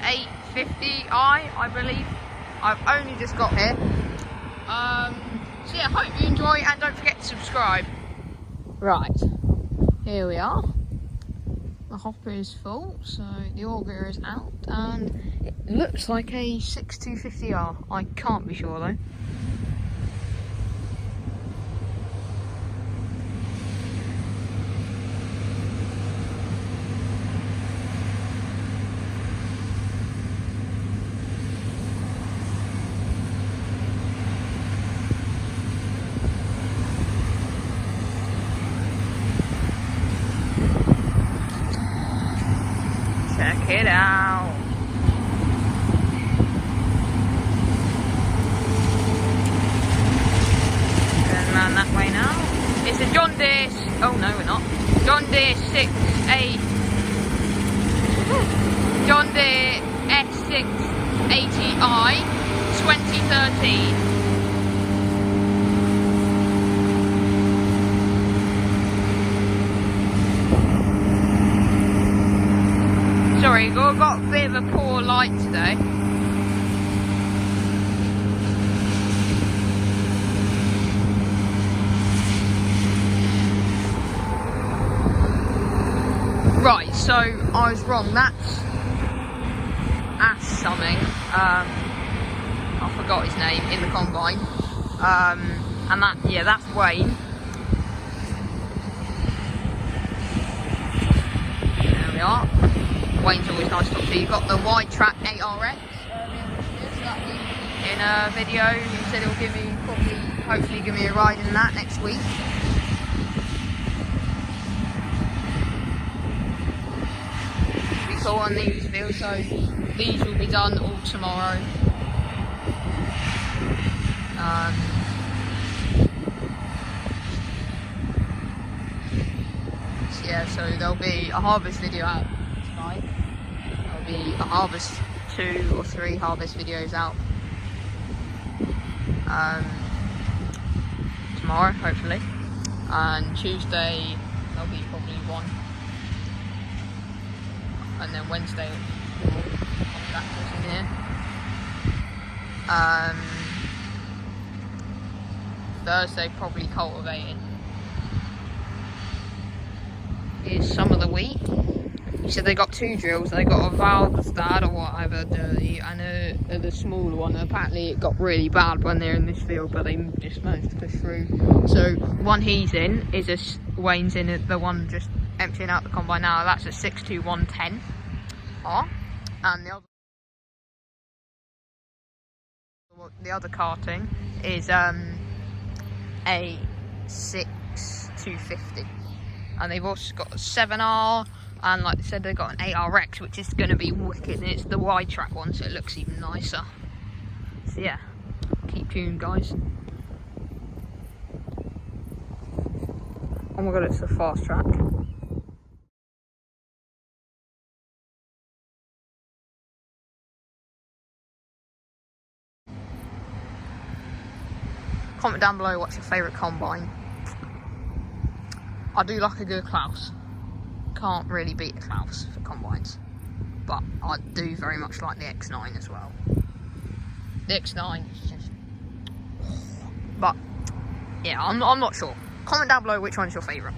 850i, I believe. I've only just got here. So yeah, hope you enjoy and don't forget to subscribe. Right, here we are. The hopper is full, so the auger is out, and it looks like a 6250R. I can't be sure though. Check it out. Turn around that way now. It's a John Deere. Oh no, we're not. John Deere John Deere S680i 2013. Sorry, we've got a bit of a poor light today. Right, so I was wrong. That's something. I forgot his name in the combine. And that's Wayne. There we are. Wayne's always nice to talk to. You've got the wide track ARX in a video. He said he'll hopefully give me a ride in that next week. Be cool on these fields, so these will be done all tomorrow. So yeah, so there'll be a harvest video out tonight. There'll be a harvest, 2 or 3 harvest videos out tomorrow, hopefully, and Tuesday there'll be probably 1, and then Wednesday tractors in here. Thursday probably cultivating. Here's some of the wheat. He said they got 2 drills. They got a Valstad or whatever dirty, and the smaller one. Apparently it got really bad when they're in this field, but they just managed to push through. So one he's in is Wayne's in it, the one just emptying out the combine now. That's a 62110R, and the other carting is a 6250, and they've also got a 7R. And like they said, they've got an ARX, which is going to be wicked, and it's the wide track one, so it looks even nicer. So yeah, keep tuned, guys. Oh my god, it's a fast track. Comment down below what's your favourite combine. I do like a good Klaus. Can't really beat a Klaus for combines, but I do very much like the X9 as well. The X9 is just, but yeah, I'm not sure. Comment down below which one's your favourite.